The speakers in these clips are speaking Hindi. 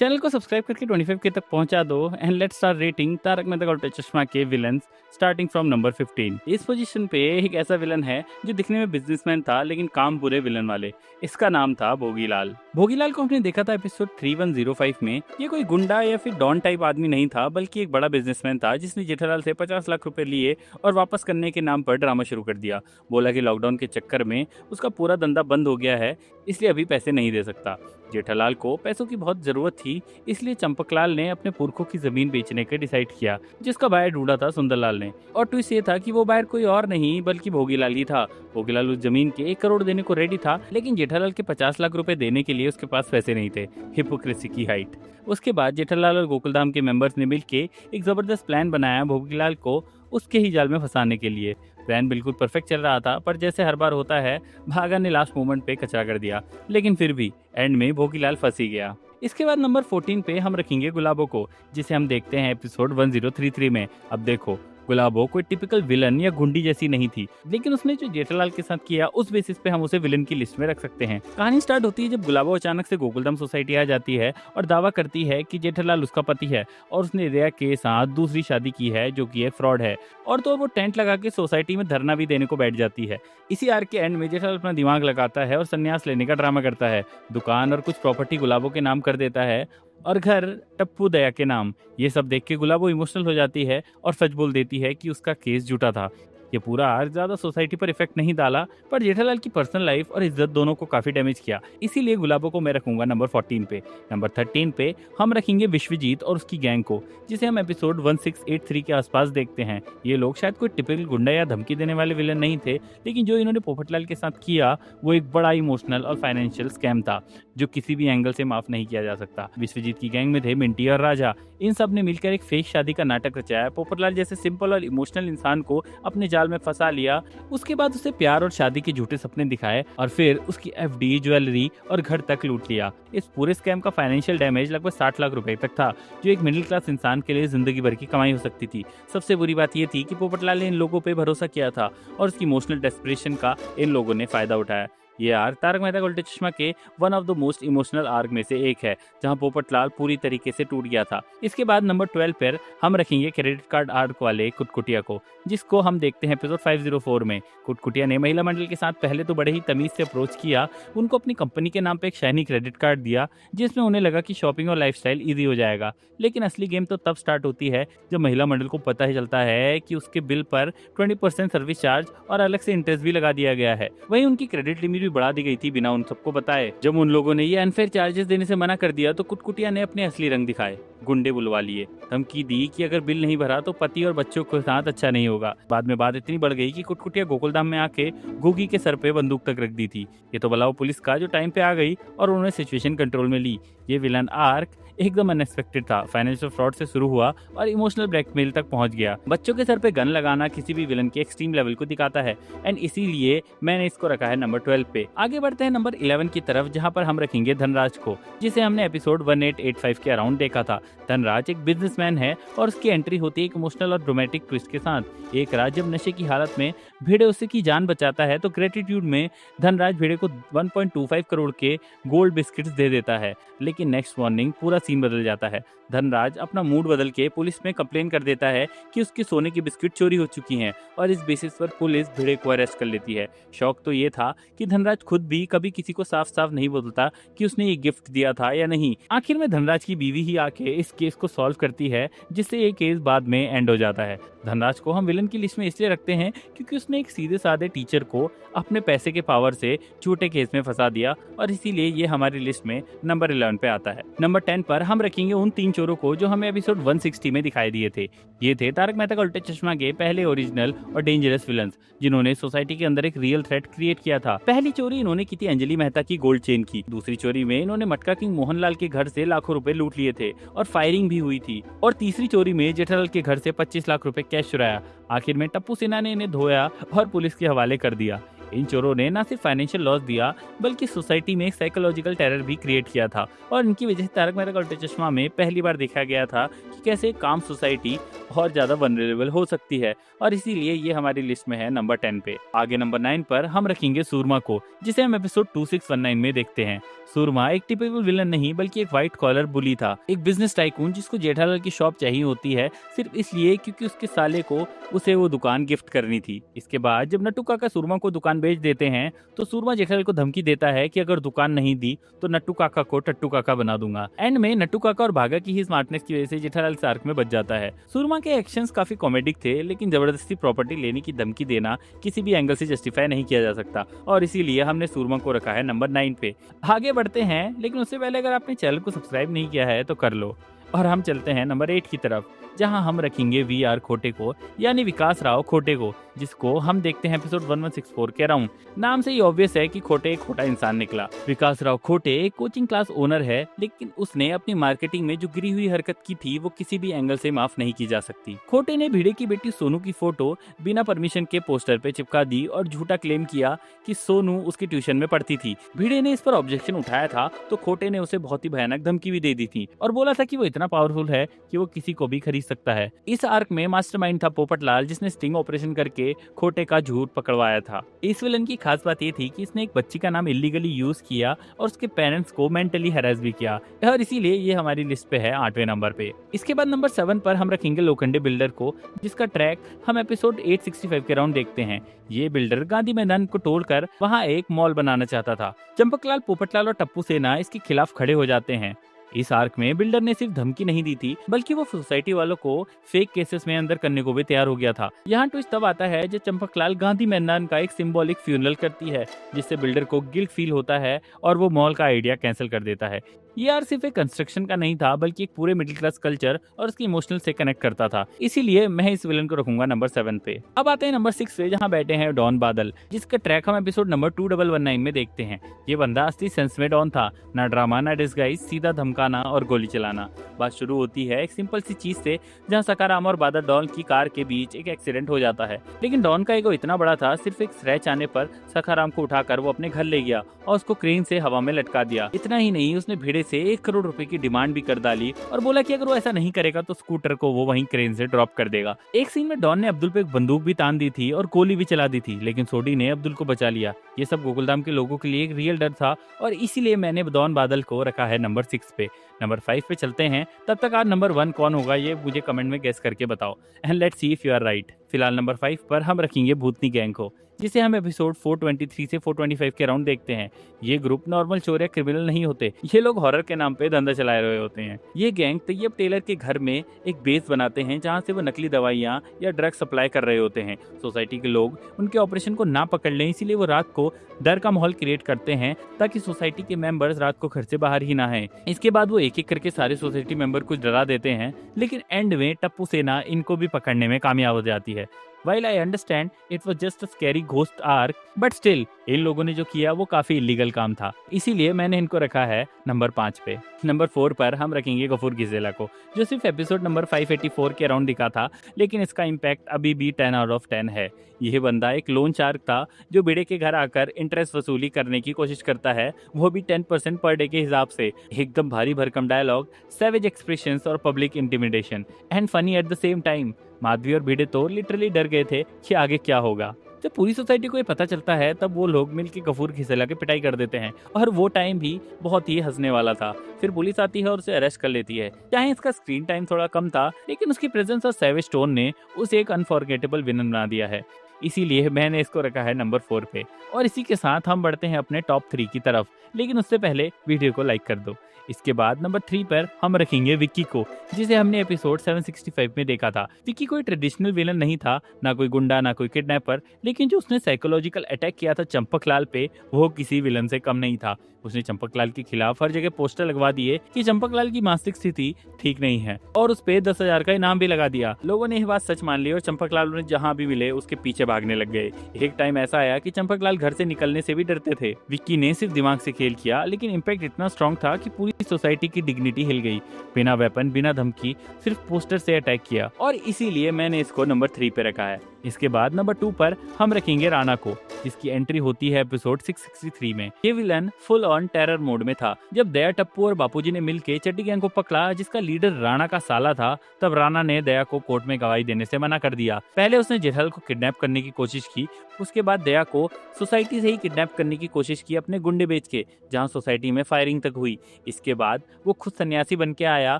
चैनल को सब्सक्राइब करके 25 के तक पहुंचा दो and let's start rating Taarak Mehta Ka Ooltah चश्मा के विलन्स स्टार्टिंग फ्रॉम नंबर 15। इस पोजीशन पे एक ऐसा विलन है जो दिखने में बिजनेसमैन था लेकिन काम बुरे विलन वाले। इसका नाम था भोगीलाल। भोगीलाल को हमने देखा था एपिसोड 3105 में। ये कोई गुंडा या फिर डॉन टाइप आदमी नहीं था बल्कि एक बड़ा बिजनेसमैन था जिसने जेठालाल से 50 लाख रुपए लिए और वापस करने के नाम पर ड्रामा शुरू कर दिया। बोला कि लॉकडाउन के चक्कर में उसका पूरा धंधा बंद हो गया है इसलिए अभी पैसे नहीं दे सकता। जेठालाल को पैसों की बहुत जरूरत थी इसलिए चंपकलाल ने अपने पुरखों की जमीन बेचने का डिसाइड किया जिसका बायर ढूंढा था सुंदरलाल ने। और ट्विस्ट ये था कि वो बायर कोई और नहीं बल्कि भोगीलाल ही था। भोगीलाल उस जमीन के 1 करोड़ देने को रेडी था लेकिन जेठालाल के 50 लाख रुपए देने के लिए उसके पास पैसे नहीं थे। हिपोक्रेसी की हाइट। उसके बाद जेठालाल और गोकुलधाम के मेंबर्स ने मिलकर एक जबरदस्त प्लान बनाया भोगीलाल को उसके ही जाल में फंसाने के लिए। प्लान बिल्कुल परफेक्ट चल रहा था पर जैसे हर बार होता है भागा ने लास्ट मोमेंट पे कचरा कर दिया लेकिन फिर भी एंड में भोगीलाल फंस ही गया। इसके बाद नंबर 14 पे हम रखेंगे गुलाबो को जिसे हम देखते हैं एपिसोड 1033 में। अब देखो गुलाबो कोई टिपिकल विलन या गुंडी जैसी नहीं थी लेकिन उसने जो जेठालाल के साथ किया उस बेसिस पे हम उसे विलन की लिस्ट में रख सकते हैं। कहानी स्टार्ट होती है जब गुलाबो अचानक से गोकुलधाम सोसाइटी आ जाती है और दावा करती है कि जेठालाल उसका पति है और उसने रिया के साथ दूसरी शादी की है जो कि एक फ्रॉड है। और तो वो टेंट लगा के सोसाइटी में धरना भी देने को बैठ जाती है। इसी आर्क के एंड में जेठालाल अपना दिमाग लगाता है और संन्यास लेने का ड्रामा करता है। दुकान और कुछ प्रॉपर्टी गुलाबो के नाम कर देता है और घर टप्पू दया के नाम। ये सब देख के गुलाबो इमोशनल हो जाती है और सच बोल देती है कि उसका केस झूठा था। ये पूरा आर्क ज्यादा सोसाइटी पर इफेक्ट नहीं डाला पर जेठालाल की पर्सनल लाइफ और इज्जत दोनों को काफी डैमेज किया। इसीलिए गुलाबो को मैं रखूंगा नंबर 14 पे। नंबर 13 पे हम रखेंगे विश्वजीत और उसकी गैंग को जिसे हम एपिसोड 1683 के आसपास देखते हैं। ये लोग शायद कोई टिपिकल गुंडा या धमकी देने वाले विलन नहीं थे लेकिन जो इन्होंने पोपटलाल के साथ किया वो एक बड़ा इमोशनल और फाइनेंशियल स्कैम था जो किसी भी एंगल से माफ नहीं किया जा सकता। विश्वजीत की गैंग में थे मिंटी और राजा। इन सब ने मिलकर एक फेक शादी का नाटक रचाया। पोपटलाल जैसे सिंपल और इमोशनल इंसान को अपने जाल में फंसा लिया। उसके बाद उसे प्यार और शादी के झूठे सपने दिखाए और फिर उसकी एफडी ज्वेलरी और घर तक लूट लिया। इस पूरे स्कैम का फाइनेंशियल डैमेज लगभग 60 लाख रुपए तक था जो एक मिडिल क्लास इंसान के लिए जिंदगी भर की कमाई हो सकती थी। सबसे बुरी बात यह थी कि पोपटलाल ने इन लोगों पे भरोसा किया था और उसकी इमोशनल डेस्परेशन का इन लोगों ने फायदा उठाया। ये आर्क तारक मेहता का उल्टा चश्मा के one of the most emotional arc में से एक है जहां पोपटलाल पूरी तरीके से टूट गया था। इसके बाद नंबर 12 पर हम रखेंगे क्रेडिट कार्ड आर्क वाले कुटकुटिया को जिसको हम देखते हैं एपिसोड 504 में। कुटकुटिया ने महिला मंडल के साथ पहले तो बड़े ही तमीज से अप्रोच किया। उनको अपनी कंपनी के नाम पे एक शाइनी क्रेडिट कार्ड दिया जिसमें उन्हें लगा कि शॉपिंग और लाइफस्टाइल ईजी हो जाएगा। लेकिन असली गेम तो तब स्टार्ट होती है जब महिला मंडल को पता ही चलता है कि उसके बिल पर 20% सर्विस चार्ज और अलग से इंटरेस्ट भी लगा दिया गया है। वहीं उनकी क्रेडिट लिमिट भी बढ़ा दी गई थी बिना उन सबको बताए। जब उन लोगों ने ये अनफेयर चार्जेस देने से मना कर दिया तो कुटकुटिया ने अपने असली रंग दिखाए। गुंडे बुलवा लिए, धमकी दी कि अगर बिल नहीं भरा तो पति और बच्चों के साथ अच्छा नहीं होगा। बाद में बात इतनी बढ़ गई कि कुटकुटिया गोकुलधाम में आके गुगी के सर पे बंदूक तक रख दी थी। ये तो भला वो पुलिस का जो टाइम पे आ गई और उन्होंने सिचुएशन कंट्रोल में ली। ये विलन आर्क एकदम अनएक्सपेक्टेड था। फाइनेंशियल फ्रॉड से शुरू हुआ और इमोशनल ब्लैकमेल तक पहुंच गया। बच्चों के सर पे गन लगाना किसी भी विलन के एक्सट्रीम लेवल को दिखाता है एंड इसीलिए मैंने इसको रखा है नंबर 12 पे। आगे बढ़ते हैं नंबर 11 की तरफ जहां पर हम रखेंगे धनराज को जिसे हमने एपिसोड 1885 के अराउंड देखा था। धनराज एक बिजनेसमैन है और उसकी एंट्री होती है एक इमोशनल और ड्रामेटिक ट्विस्ट के साथ। एक रात जब नशे की हालत में भिड़े उसे की जान बचाता है तो ग्रेटिट्यूड में धनराज भिड़े को 1.25 करोड़ के गोल्ड बिस्किट्स दे देता है। लेकिन नेक्स्ट मॉर्निंग पूरा सीन बदल जाता है। धनराज अपना मूड बदल के पुलिस में कंप्लेन कर देता है कि उसके सोने की बिस्किट चोरी हो चुकी हैं और इस बेसिस पर पुलिस भिड़े को अरेस्ट कर लेती है। शौक तो ये था कि धनराज खुद भी कभी किसी को साफ साफ नहीं बोलता कि उसने ये गिफ्ट दिया था या नहीं। आखिर में धनराज की बीवी ही आके इस केस को सॉल्व करती है जिससे ये केस बाद में एंड हो जाता है। धनराज को हम विलन की लिस्ट में इसलिए रखते हैं क्योंकि उसने एक सीधे साधे टीचर को अपने पैसे के पावर से छोटे केस में फंसा दिया और इसीलिए ये हमारी लिस्ट में नंबर 11 पे आता है। नंबर 10 पर हम रखेंगे उन 3 चोरों को जो हमें एपिसोड 160 में दिखाई दिए थे। ये थे तारक मेहता का उल्टा चश्मा के पहले ओरिजिनल और डेंजरस विलन्स जिन्होंने सोसाइटी के अंदर एक रियल थ्रेट क्रिएट किया था। पहली चोरी इन्होंने की थी अंजलि मेहता की गोल्ड चेन की। दूसरी चोरी में इन्होंने मटका किंग मोहनलाल के घर से लाखों रुपए लूट लिए थे और फायरिंग भी हुई थी। और तीसरी चोरी में जेठालाल के घर से 25 लाख रुपए कैश चुराया। आखिर में टप्पू सिन्हा ने इन्हें धोया और पुलिस के हवाले कर दिया। इन चोरों ने न सिर्फ फाइनेंशियल लॉस दिया बल्कि सोसाइटी में एक साइकोलॉजिकल टेरर भी क्रिएट किया था, और इनकी वजह से तारक मेहता का उल्टा चश्मा में पहली बार देखा गया था कि कैसे काम सोसाइटी बहुत ज्यादा वनरेबल हो सकती है, और इसीलिए ये हमारी लिस्ट में है नंबर 10 पे। आगे नंबर 9 पर हम रखेंगे सूरमा को, जिसे हम एपिसोड 2619 में देखते हैं। सूरमा एक टिपिकल विलन नहीं बल्कि एक व्हाइट कॉलर बुली था, एक बिजनेस टाइकून जिसको जेठालाल की शॉप चाहिए होती है सिर्फ इसलिए क्योंकि उसके साले को उसे वो दुकान गिफ्ट करनी थी। इसके बाद जब नट्टू काका सूरमा को दुकान बेच देते हैं तो सूरमा जेठालाल को धमकी देता है कि अगर दुकान नहीं दी तो नट्टू काका को टट्टू काका बना दूंगा। एंड में नट्टू काका और भागा की ही स्मार्टनेस की वजह से जेठालाल इस आर्क में बच जाता है। सूरमा के एक्शंस काफी कॉमेडिक थे, लेकिन जबरदस्ती प्रॉपर्टी लेने की धमकी देना किसी भी एंगल से जस्टिफाई नहीं किया जा सकता, और इसीलिए हमने सूरमा को रखा है नंबर 9 पे। आगे बढ़ते हैं, लेकिन उससे पहले अगर आपने चैनल को सब्सक्राइब नहीं किया है तो कर लो, और हम चलते हैं नंबर 8 की तरफ, जहां हम रखेंगे वी.आर. खोटे को, यानी विकास राव खोटे को, जिसको हम देखते हैं एपिसोड 1164 के अराउंड। नाम से ही ऑब्वियस है कि खोटे एक खोटा इंसान निकला। विकास राव खोटे एक कोचिंग क्लास ओनर है, लेकिन उसने अपनी मार्केटिंग में जो गिरी हुई हरकत की थी वो किसी भी एंगल से माफ नहीं की जा सकती। खोटे ने भिड़े की बेटी सोनू की फोटो बिना परमिशन के पोस्टर पे चिपका दी और झूठा क्लेम किया कि सोनू उसकी ट्यूशन में पढ़ती थी। भिड़े ने इस पर ऑब्जेक्शन उठाया था तो खोटे ने उसे बहुत ही भयानक धमकी भी दे दी थी और बोला था कि वो इतना पावरफुल है कि वो किसी को भी खरीद सकता है। इस आर्क में मास्टरमाइंड था पोपटलाल, जिसने स्टिंग ऑपरेशन करके खोटे का झूठ पकड़वाया था। इस विलन की खास बात ये थी कि इसने एक बच्ची का नाम इलीगली यूज किया और उसके पेरेंट्स को मेंटली हैरेस भी किया, और इसीलिए ये हमारी लिस्ट पे है 8वें नंबर पे। इसके बाद नंबर 7 पर हम रखेंगे लोखंडे बिल्डर को, जिसका ट्रैक हम एपिसोड 865 के राउंड देखते हैं। ये बिल्डर गांधी मैदान को तोड़कर वहाँ एक मॉल बनाना चाहता था। चंपकलाल, पोपटलाल और टप्पू सेना इसके खिलाफ खड़े हो जाते हैं। इस आर्क में बिल्डर ने सिर्फ धमकी नहीं दी थी बल्कि वो सोसाइटी वालों को फेक केसेस में अंदर करने को भी तैयार हो गया था। यहाँ ट्विस्ट तब आता है जब चंपकलाल गांधी मैदान का एक सिंबॉलिक फ्यूनरल करती है, जिससे बिल्डर को गिल्ट फील होता है और वो मॉल का आइडिया कैंसिल कर देता है। ये आर्क सिर्फ एक कंस्ट्रक्शन का नहीं था बल्कि एक पूरे मिडिल क्लास कल्चर और उसकी इमोशनल से कनेक्ट करता था, इसीलिए मैं इस विलन को रखूंगा नंबर 7 पे। अब आते हैं नंबर 6 पे, जहाँ बैठे हैं डॉन बादल, जिसका ट्रैक हम एपिसोड नंबर 2119 में देखते हैं। ये बंदा असली सेंस में डॉन था, ना ड्रामा ना डिस्गाइज, सीधा धमकाना और गोली चलाना। बात शुरू होती है एक सिंपल सी चीज से, जहाँ सकाराम और बादल डॉन की कार के बीच एक एक्सीडेंट हो जाता है, लेकिन डॉन का ईगो इतना बड़ा था, सिर्फ एक स्क्रैच आने पर सकाराम को उठाकर वो अपने घर ले गया और उसको क्रेन से हवा में लटका दिया। इतना ही नहीं, उसने भिड़े से 1 करोड़ रुपए की डिमांड भी कर डाली और बोला कि अगर वो ऐसा नहीं करेगा तो स्कूटर को वो वहीं क्रेन से ड्रॉप कर देगा। एक सीन में डॉन ने अब्दुल पे एक बंदूक भी तान दी थी और गोली भी चला दी थी, लेकिन सोडी ने अब्दुल को बचा लिया। ये सब गोकुलधाम के लोगों के लिए एक रियल डर था, और इसीलिए मैंने डॉन बादल को रखा है नंबर 6 पे। नंबर 5 पे चलते हैं, तब तक आज नंबर 1 कौन होगा ये मुझे कमेंट में गेस करके बताओ, and let's see if you are right. फिलहाल नंबर 5 पर हम रखेंगे भूतनी गैंग को, जिसे हम एपिसोड 423 से 425 के राउंड देखते हैं। ये ग्रुप नॉर्मल चोर या क्रिमिनल नहीं होते, ये लोग हॉरर के नाम पे धंधा चलाए रहे होते हैं। ये गैंग तैयब टेलर के घर में एक बेस बनाते हैं, जहाँ से वो नकली दवाइयाँ या ड्रग सप्लाई कर रहे होते हैं। सोसाइटी के लोग उनके ऑपरेशन को ना पकड़ लें, इसीलिए वो रात को डर का माहौल क्रिएट करते हैं ताकि सोसाइटी के मेंबर्स रात को घर से बाहर ही ना आए। इसके बाद वो एक एक करके सारे सोसाइटी मेंबर को डरा देते हैं, लेकिन एंड में टप्पू सेना इनको भी पकड़ने में कामयाब हो जाती है। While I understand it was just a scary ghost arc, but still इन लोगों ने जो किया वो काफी इलीगल काम था, इसीलिए मैंने इनको रखा है नंबर 5 पे। नंबर 4 पर हम रखेंगे गफूर गिजेला को, जो सिर्फ एपिसोड नंबर 584 के अराउंड दिखा था, लेकिन इसका इम्पैक्ट अभी भी 10 आउट ऑफ 10 है। यह बंदा एक लोन शार्क था जो भिड़े के घर आकर इंटरेस्ट वसूली करने की कोशिश करता है, वो भी 10% पर डे के हिसाब से। एकदम भारी भरकम डायलॉग, सैवेज एक्सप्रेशंस और public intimidation, and funny at the same time. Madhavi और भिड़े तो लिटरली डर गए थे कि आगे क्या होगा। जब पूरी सोसाइटी को ये पता चलता है तब वो लोग मिलकर गफूर घिसेला की पिटाई कर देते हैं, और वो टाइम भी बहुत ही हंसने वाला था। फिर पुलिस आती है और उसे अरेस्ट कर लेती है। चाहे इसका स्क्रीन टाइम थोड़ा कम था, लेकिन उसकी प्रेजेंस और सैवेज टोन ने उसे एक अनफॉरगेटेबल विलन बना दिया है, इसीलिए मैंने इसको रखा है नंबर 4 पे। और इसी के साथ हम बढ़ते हैं अपने टॉप 3 की तरफ, लेकिन उससे पहले वीडियो को लाइक कर दो। इसके बाद नंबर 3 पर हम रखेंगे विक्की को, जिसे हमने एपिसोड 765 में देखा था। विक्की कोई ट्रेडिशनल विलन नहीं था, ना कोई गुंडा ना कोई किडनैपर, लेकिन जो उसने साइकोलॉजिकल अटैक किया था चंपकलाल पे, वो किसी विलन से कम नहीं था। उसने चंपकलाल के खिलाफ हर जगह पोस्टर लगवा दिए कि चंपकलाल की मानसिक स्थिति ठीक नहीं है, और उस पे 10,000 का इनाम भी लगा दिया। लोगों ने यह बात सच मान ली और चंपकलाल उन्हें जहाँ भी मिले उसके पीछे भागने लग गए। एक टाइम ऐसा आया कि चंपकलाल घर से निकलने से भी डरते थे। विक्की ने सिर्फ दिमाग से खेल किया, लेकिन इम्पैक्ट इतना स्ट्रॉन्ग था कि पूरी सोसाइटी की डिग्निटी हिल गई। बिना वेपन बिना धमकी, सिर्फ पोस्टर से अटैक किया, और इसीलिए मैंने इसको नंबर 3 पे रखा है। इसके बाद नंबर 2 पर हम रखेंगे राणा को, जिसकी एंट्री होती है एपिसोड 663 में। ये villain full on terror mode में था। जब दया, टप्पू और बापूजी ने मिलकर चड्डी गैंग को पकड़ा, जिसका लीडर राणा का साला था, तब राणा ने दया को कोर्ट में गवाही देने से मना कर दिया। पहले उसने जेठालाल को किडनैप करने की कोशिश की, उसके बाद दया को सोसाइटी से ही किडनैप करने की कोशिश की अपने गुंडे बेच के, जहां सोसाइटी में फायरिंग तक हुई। इसके बाद वो खुद सन्यासी बन के आया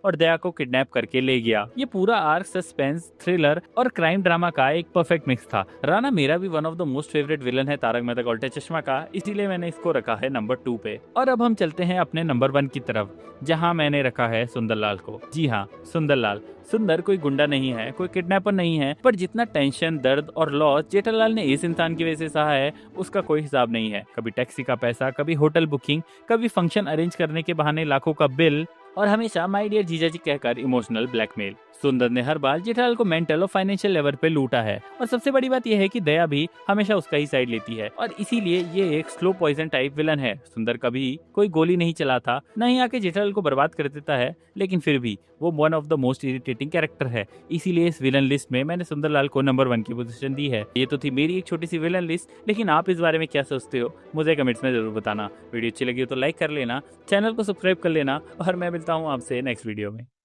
और दया को किडनैप करके ले गया। ये पूरा आर्क सस्पेंस, थ्रिलर और क्राइम ड्रामा का एक परफेक्ट मिक्स था। राणा मेरा भी one of the most favourite villain है तारक मेहता का उल्टा चश्मा का, इसीलिए मैंने इसको रखा है नंबर 2 पे। और अब हम चलते हैं अपने नंबर 1 की तरफ, जहां मैंने रखा है सुंदरलाल को। जी हाँ, सुंदरलाल। सुंदर कोई गुंडा नहीं है, कोई किडनैपर नहीं है, पर जितना टेंशन, दर्द और लॉस जेठालाल ने इस इंसान की वजह से सहा है, उसका कोई हिसाब नहीं है। कभी टैक्सी का पैसा, कभी होटल बुकिंग, कभी फंक्शन अरेंज करने के बहाने लाखों का बिल, और हमेशा माय डियर जीजा जी कहकर इमोशनल ब्लैकमेल। सुंदर ने हर बार जेठालाल को मेंटल और फाइनेंशियल लेवल पे लूटा है, और सबसे बड़ी बात यह है कि दया भी हमेशा उसका ही साइड लेती है, और इसीलिए ये एक स्लो पॉइजन टाइप विलन है। सुंदर कभी कोई गोली नहीं चलाता, न ही आके जेठालाल को बर्बाद कर देता है, लेकिन फिर भी वो one of the most irritating character है। इसीलिए इस विलन लिस्ट में मैंने सुंदरलाल को नंबर 1 की पोजीशन दी है। ये तो थी मेरी एक छोटी सी विलन लिस्ट, लेकिन आप इस बारे में क्या सोचते हो मुझे कमेंट्स में जरूर बताना। वीडियो अच्छी लगी हो तो लाइक कर लेना, चैनल को सब्सक्राइब कर लेना, और मैं मिलता हूँ आपसे नेक्स्ट वीडियो में।